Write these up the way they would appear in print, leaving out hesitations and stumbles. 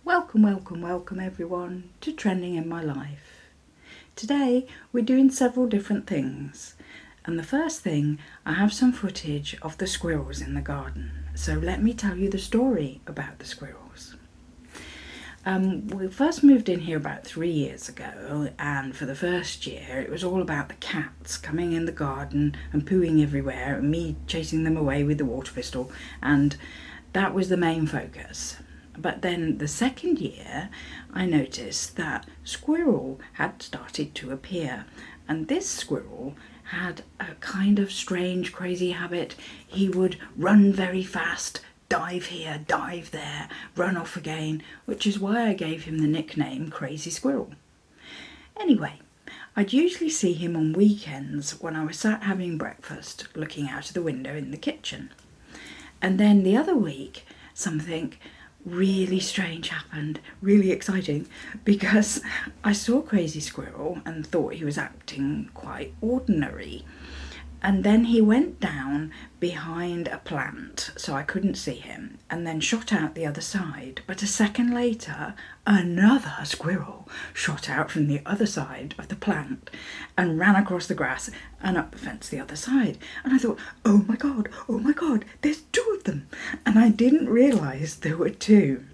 Welcome everyone to Trending in My Life. Today we're doing several different things, and the first thing, I have some footage of the squirrels in the garden. So let me tell you the story about the squirrels. We first moved in here about 3 years ago, and for the first year it was all about the cats coming in the garden and pooing everywhere and me chasing them away with the water pistol, and that was the main focus. But then the second year, I noticed that squirrel had started to appear. And this squirrel had a kind of strange, crazy habit. He would run very fast, dive here, dive there, run off again, which is why I gave him the nickname Crazy Squirrel. Anyway, I'd usually see him on weekends when I was sat having breakfast, looking out of the window in the kitchen. And then the other week, something really strange happened, really exciting, because I saw Crazy Squirrel and thought he was acting quite ordinary. And then he went down behind a plant so I couldn't see him, and then shot out the other side. But a second later, another squirrel shot out from the other side of the plant and ran across the grass and up the fence the other side. And I thought, oh my god, there's two of them. And I didn't realise there were two.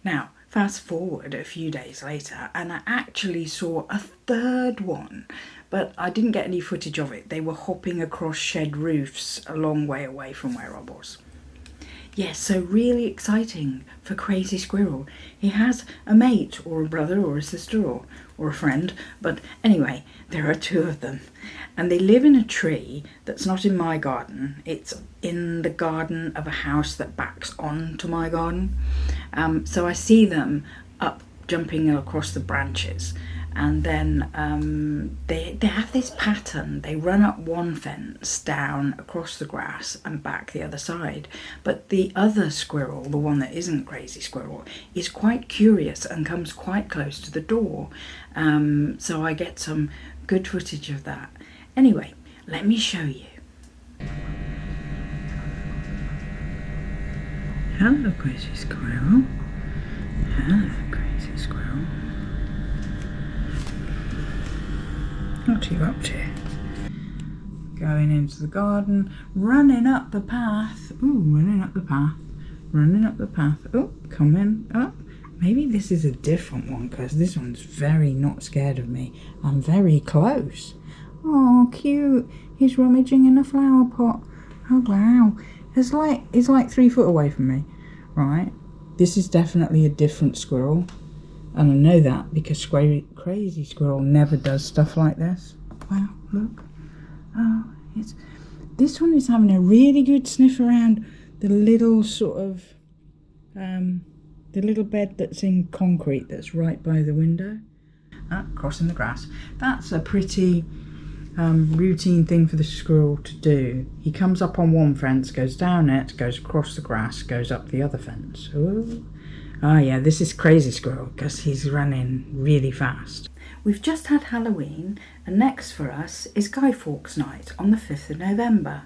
Now, fast forward a few days later, and I actually saw a third one, but I didn't get any footage of it. They were hopping across shed roofs a long way away from where I was. Yes, so really exciting for Crazy Squirrel. He has a mate or a brother or a sister or a friend, but anyway, there are two of them. And they live in a tree that's not in my garden. It's in the garden of a house that backs onto my garden. So I see them up jumping across the branches. And then they have this pattern. They run up one fence, down across the grass and back the other side. But the other squirrel, the one that isn't Crazy Squirrel, is quite curious and comes quite close to the door. So I get some good footage of that. Anyway, let me show you. Hello, Crazy Squirrel. Hello, Crazy Squirrel. What are you up to? Going into the garden, running up the path. Ooh, running up the path. Oh, coming up. Maybe this is a different one, because this one's very not scared of me. I'm very close. Oh, cute. He's rummaging in a flower pot. Oh, wow. He's like 3 foot away from me. Right. This is definitely a different squirrel. And I know that because Crazy Squirrel never does stuff like this. Wow, look. Oh, this one is having a really good sniff around the little sort of, the little bed that's in concrete that's right by the window. Crossing the grass. That's a pretty routine thing for the squirrel to do. He comes up on one fence, goes down it, goes across the grass, goes up the other fence. Ooh. Oh yeah, this is Crazy Squirrel because he's running really fast. We've just had Halloween, and next for us is Guy Fawkes night on the 5th of November.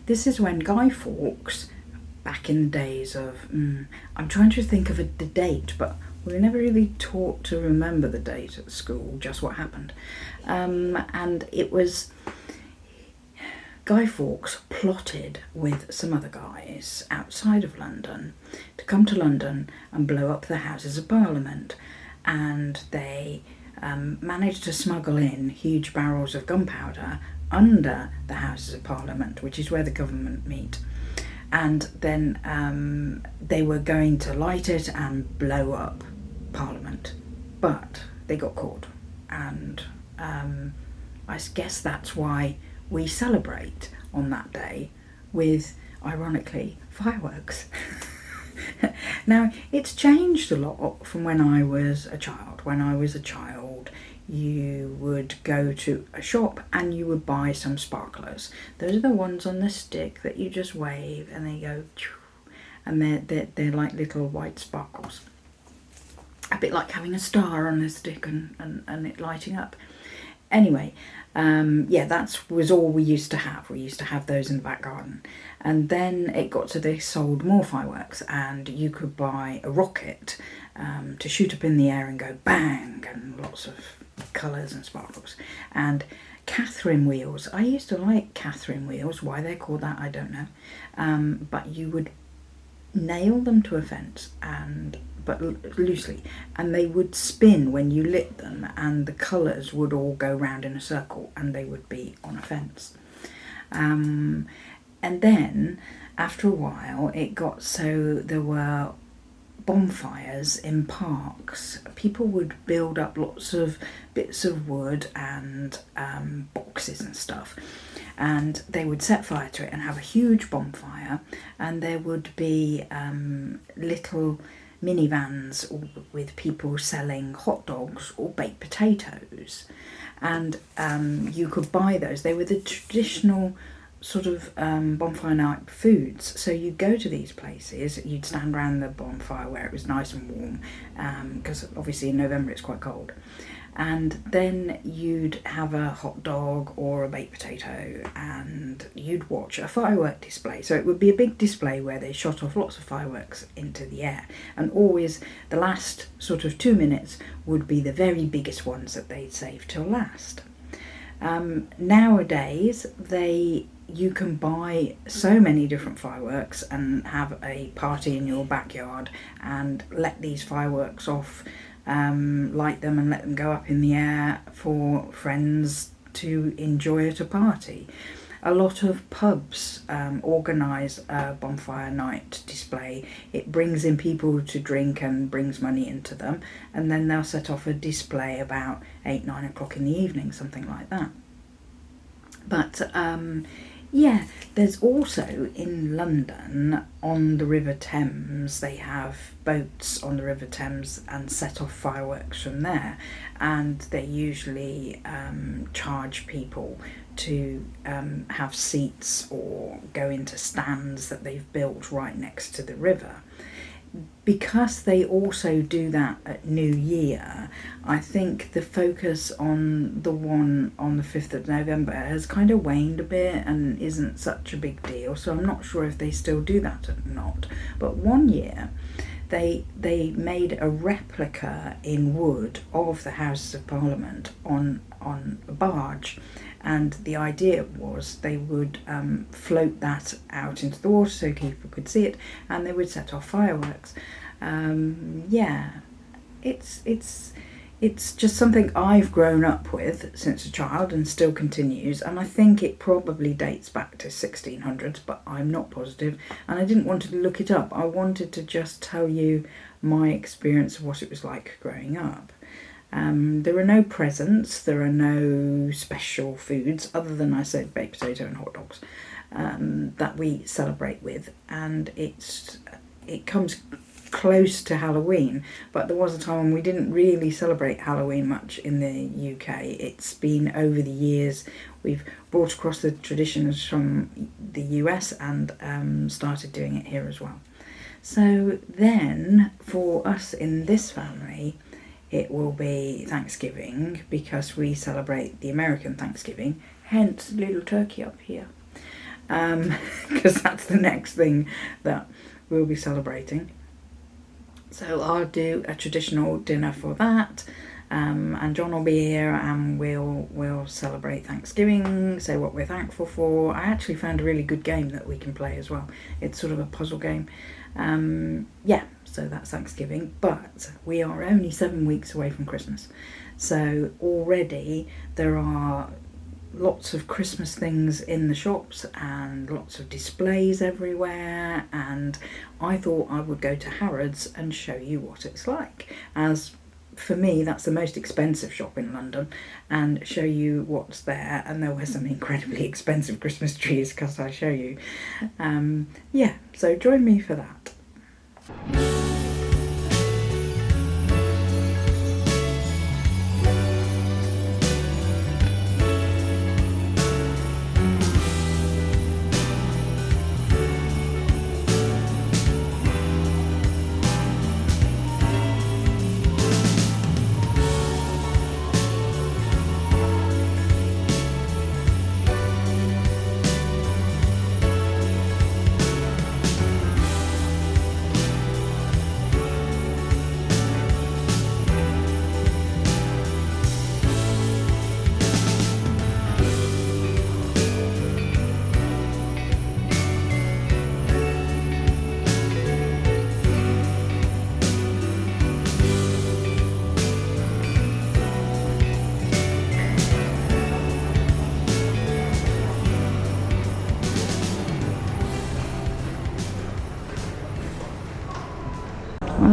This is when Guy Fawkes, back in the days of, I'm trying to think of the date, but we were never really taught to remember the date at school, just what happened. And it was Guy Fawkes plotted with some other guys outside of London to come to London and blow up the Houses of Parliament, and they managed to smuggle in huge barrels of gunpowder under the Houses of Parliament, which is where the government meet, and then they were going to light it and blow up Parliament, but they got caught, and I guess that's why we celebrate on that day with, ironically, fireworks. Now, it's changed a lot from when I was a child. When I was a child, you would go to a shop and you would buy some sparklers. Those are the ones on the stick that you just wave and they go, and they're like little white sparkles. A bit like having a star on a stick and it lighting up. Anyway, yeah, that was all we used to have. We used to have those in the back garden. And then it got to they sold more fireworks, and you could buy a rocket to shoot up in the air and go bang, and lots of colours and sparkles. And Catherine wheels. I used to like Catherine wheels. Why they're called that, I don't know. But you would nail them to a fence, but loosely, and they would spin when you lit them, and the colours would all go round in a circle, and they would be on a fence. And then after a while it got so there were bonfires in parks. People would build up lots of bits of wood and boxes and stuff, and they would set fire to it and have a huge bonfire, and there would be little minivans with people selling hot dogs or baked potatoes, and you could buy those. They were the traditional sort of bonfire night foods. So you'd go to these places, you'd stand around the bonfire where it was nice and warm, because obviously in November it's quite cold, and then you'd have a hot dog or a baked potato, and you'd watch a firework display. So it would be a big display where they shot off lots of fireworks into the air, and always the last sort of 2 minutes would be the very biggest ones that they'd save till last. Nowadays you can buy so many different fireworks and have a party in your backyard and let these fireworks off, light them and let them go up in the air for friends to enjoy at a party. A lot of pubs organise a bonfire night display. It brings in people to drink and brings money into them, and then they'll set off a display about 8-9 o'clock in the evening, something like that. But yeah, there's also in London on the River Thames, they have boats on the River Thames and set off fireworks from there, and they usually charge people to have seats or go into stands that they've built right next to the river. Because they also do that at New Year, I think the focus on the one on the 5th of November has kind of waned a bit and isn't such a big deal, so I'm not sure if they still do that or not. But one year they made a replica in wood of the Houses of Parliament on a barge, and the idea was they would float that out into the water so people could see it, and they would set off fireworks. Yeah, it's just something I've grown up with since a child and still continues, and I think it probably dates back to 1600s, but I'm not positive, and I didn't want to look it up. I wanted to just tell you my experience of what it was like growing up. There are no presents, there are no special foods, other than I said baked potato and hot dogs, that we celebrate with, and it comes close to Halloween, but there was a time when we didn't really celebrate Halloween much in the UK. It's been over the years we've brought across the traditions from the US and started doing it here as well. So then for us in this family, it will be Thanksgiving, because we celebrate the American Thanksgiving, hence little turkey up here, because that's the next thing that we'll be celebrating. So I'll do a traditional dinner for that, and John will be here, and we'll celebrate Thanksgiving, say what we're thankful for. I actually found a really good game that we can play as well. It's sort of a puzzle game. Yeah, so that's Thanksgiving, but we are only 7 weeks away from Christmas. So already there are lots of Christmas things in the shops and lots of displays everywhere, and I thought I would go to Harrods and show you what it's like, as for me that's the most expensive shop in London, and show you what's there. And there were some incredibly expensive Christmas trees, because I show you. Yeah, so join me for that.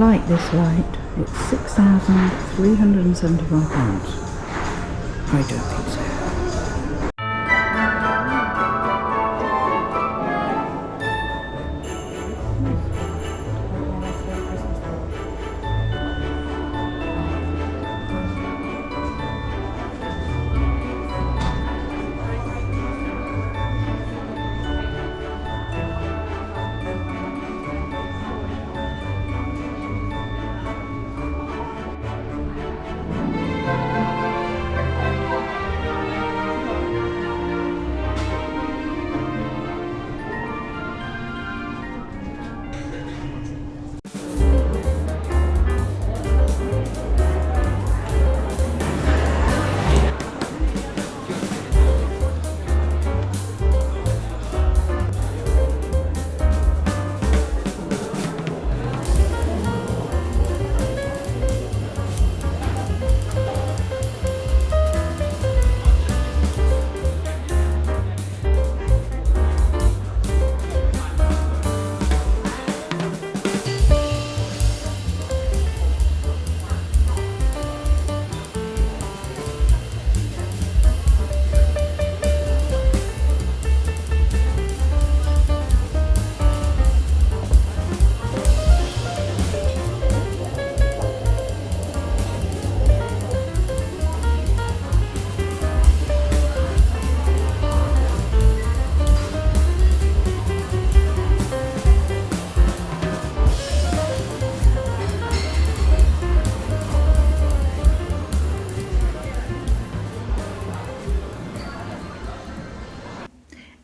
like this light. It's £6,375. I don't think so.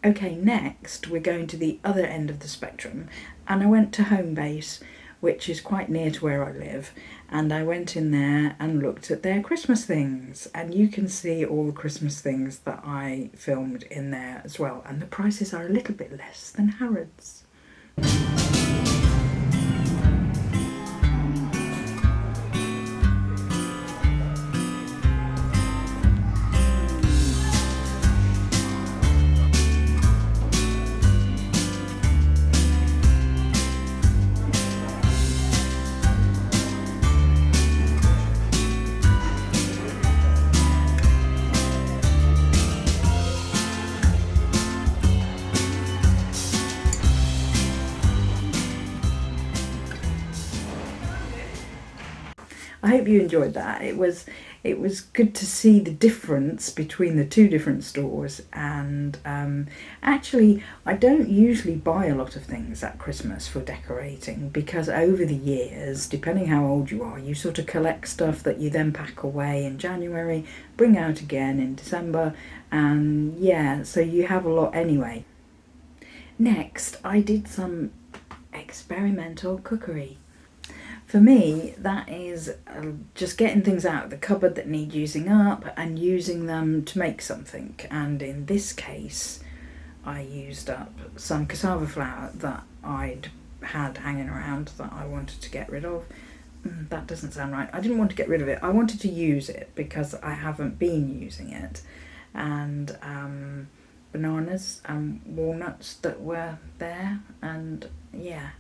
Okay, next we're going to the other end of the spectrum, and I went to Homebase, which is quite near to where I live, and I went in there and looked at their Christmas things, and you can see all the Christmas things that I filmed in there as well, and the prices are a little bit less than Harrods. I hope you enjoyed that. It was good to see the difference between the two different stores, and actually I don't usually buy a lot of things at Christmas for decorating, because over the years, depending how old you are, you sort of collect stuff that you then pack away in January, bring out again in December, and yeah, so you have a lot anyway. Next, I did some experimental cookery. For me, that is just getting things out of the cupboard that need using up and using them to make something. And in this case, I used up some cassava flour that I'd had hanging around that I wanted to get rid of. That doesn't sound right. I didn't want to get rid of it. I wanted to use it because I haven't been using it. And bananas and walnuts that were there, and yeah.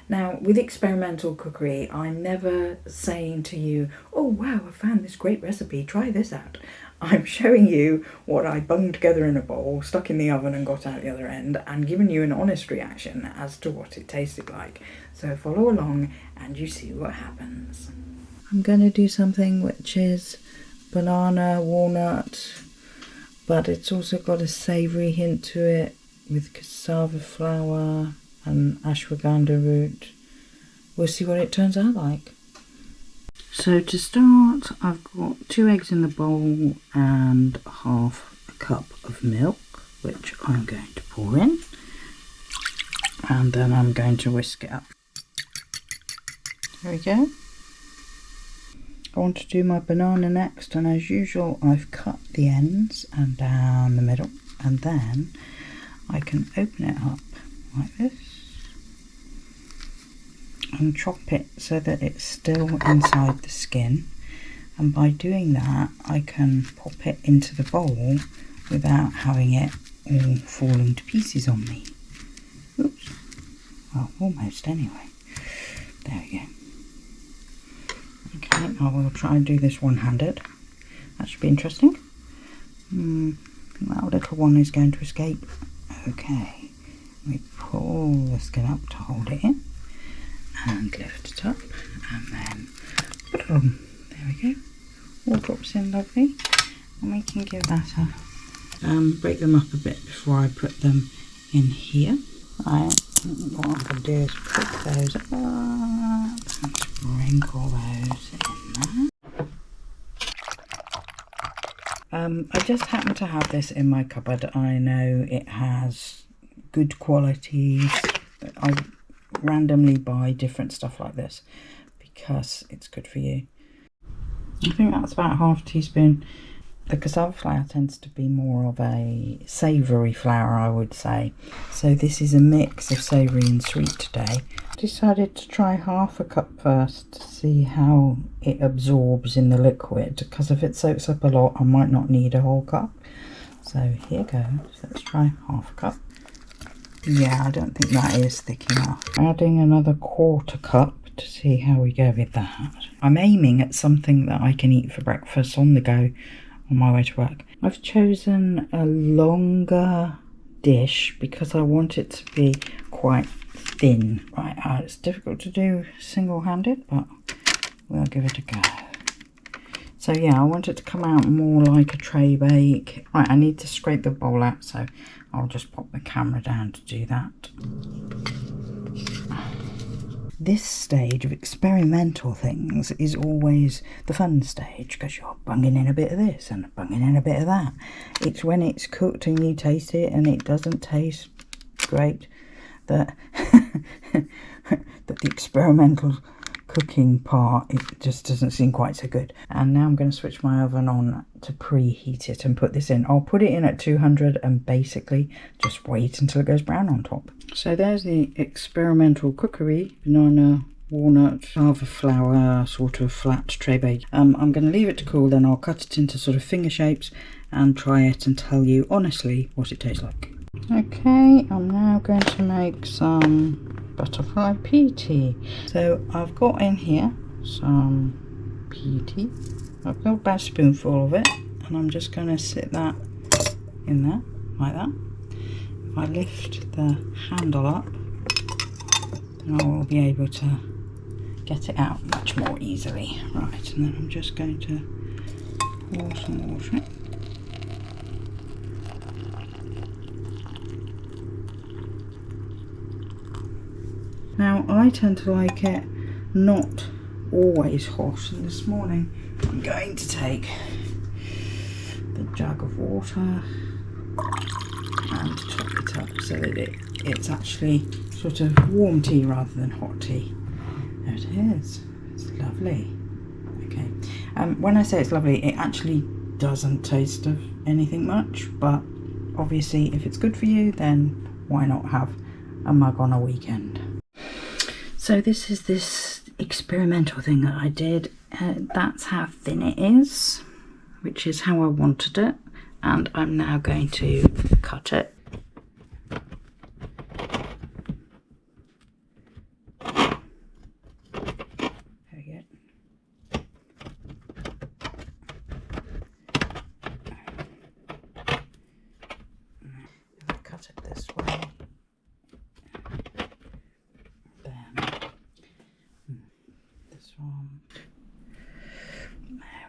Now, with experimental cookery, I'm never saying to you, oh wow, I found this great recipe, try this out. I'm showing you what I bunged together in a bowl, stuck in the oven and got out the other end, and giving you an honest reaction as to what it tasted like. So follow along and you see what happens. I'm going to do something which is banana, walnut, but it's also got a savoury hint to it with cassava flour and ashwagandha root. We'll see what it turns out like. So to start, I've got 2 eggs in the bowl and half a cup of milk, which I'm going to pour in, and then I'm going to whisk it up. There we go. I want to do my banana next, and as usual I've cut the ends and down the middle, and then I can open it up like this and chop it so that it's still inside the skin, and by doing that I can pop it into the bowl without having it all falling to pieces on me. Oops. Well, almost anyway. There we go. Okay, I will try and do this one-handed. That should be interesting. That little one is going to escape. Okay, we pull the skin up to hold it in and lift it up, and then boom, there we go. All drops in lovely, and we can give that a break them up a bit before I put them in here. Right, what I'm going to do is pick those up and sprinkle those in there. I just happen to have this in my cupboard. I know it has good qualities. I randomly buy different stuff like this because it's good for you. I think that's about half a teaspoon. The cassava flour tends to be more of a savoury flour, I would say. So this is a mix of savoury and sweet today. I decided to try half a cup first to see how it absorbs in the liquid, because if it soaks up a lot I might not need a whole cup. So here goes. Let's try half a cup. Yeah, I don't think that is thick enough. Adding another quarter cup to see how we go with that. I'm aiming at something that I can eat for breakfast on the go on my way to work. I've chosen a longer dish because I want it to be quite thin. Right, it's difficult to do single-handed, but we'll give it a go. So yeah, I want it to come out more like a tray bake. Right, I need to scrape the bowl out, so I'll just pop the camera down to do that. This stage of experimental things is always the fun stage, because you're bunging in a bit of this and bunging in a bit of that. It's when it's cooked and you taste it and it doesn't taste great that, that the experimental cooking part, it just doesn't seem quite so good. And now I'm going to switch my oven on to preheat it and put this in. I'll put it in at 200 and basically just wait until it goes brown on top. So there's the experimental cookery banana walnut cassava flour sort of flat tray bake. I'm going to leave it to cool, then I'll cut it into sort of finger shapes and try it and tell you honestly what it tastes like. Okay, I'm now going to make some butterfly pea tea. So I've got in here some pea tea. I've got about a spoonful of it, and I'm just going to sit that in there like that. If I lift the handle up, then I will be able to get it out much more easily. Right, and then I'm just going to pour some water in. Now I tend to like it not always hot, and this morning I'm going to take the jug of water and top it up so that it's actually sort of warm tea rather than hot tea. There it is. It's lovely. Okay. When I say it's lovely, it actually doesn't taste of anything much, but obviously if it's good for you, then why not have a mug on a weekend? So this is this experimental thing that I did. That's how thin it is, which is how I wanted it. And I'm now going to cut it. There we go. If I cut it this way,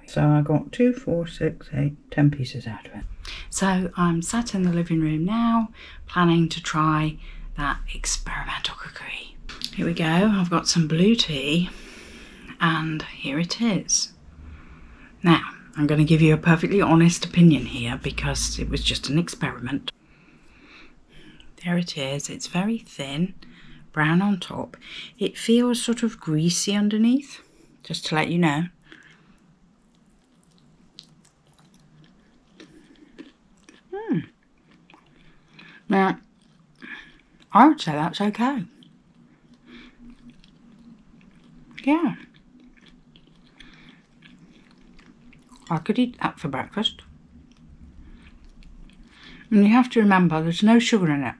so I got 2, 4, 6, 8, 10 pieces out of it. So I'm sat in the living room now, planning to try that experimental cookery. Here we go, I've got some blue tea, and here it is. Now, I'm going to give you a perfectly honest opinion here, because it was just an experiment. There it is, it's very thin, brown on top. It feels sort of greasy underneath, just to let you know. Now, I would say that's okay. Yeah. I could eat that for breakfast. And you have to remember, there's no sugar in it.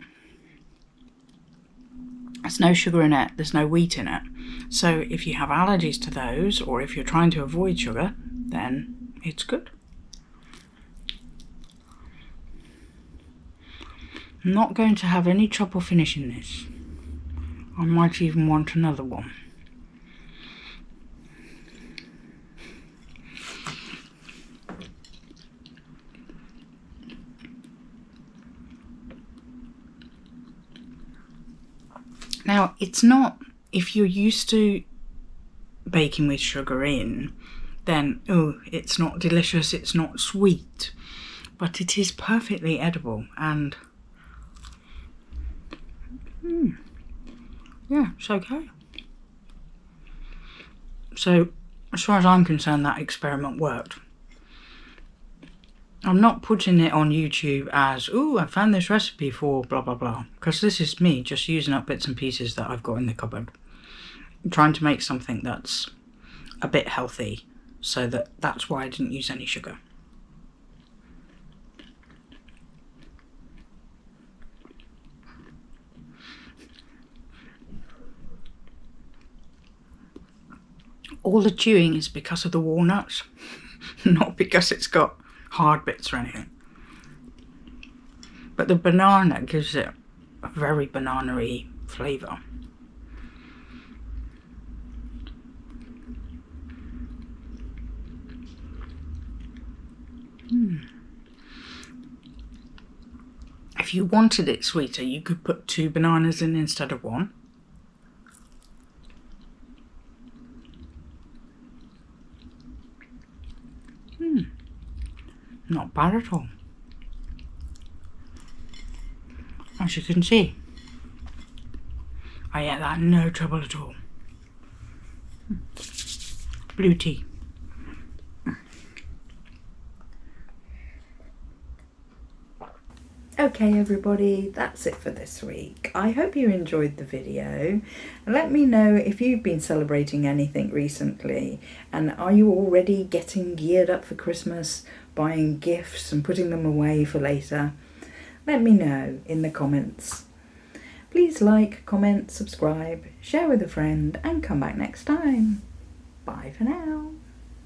There's no sugar in it, there's no wheat in it. So if you have allergies to those, or if you're trying to avoid sugar, then it's good. I'm not going to have any trouble finishing this. I might even want another one. Now, it's not, if you're used to baking with sugar in, then, oh, it's not delicious, it's not sweet. But it is perfectly edible, and yeah, it's okay. So, as far as I'm concerned, that experiment worked. I'm not putting it on YouTube as, oh, I found this recipe for blah blah blah, because this is me just using up bits and pieces that I've got in the cupboard. I'm trying to make something that's a bit healthy, so that's why I didn't use any sugar. All the chewing is because of the walnuts, not because it's got hard bits or anything. But the banana gives it a very banana-y flavour. If you wanted it sweeter, you could put 2 bananas in instead of 1. Not bad at all. As you can see, I ate that no trouble at all. Blue tea. Okay everybody, that's it for this week. I hope you enjoyed the video, and let me know if you've been celebrating anything recently, and are you already getting geared up for Christmas, buying gifts and putting them away for later? Let me know in the comments. Please like, comment, subscribe, share with a friend, and come back next time. Bye for now.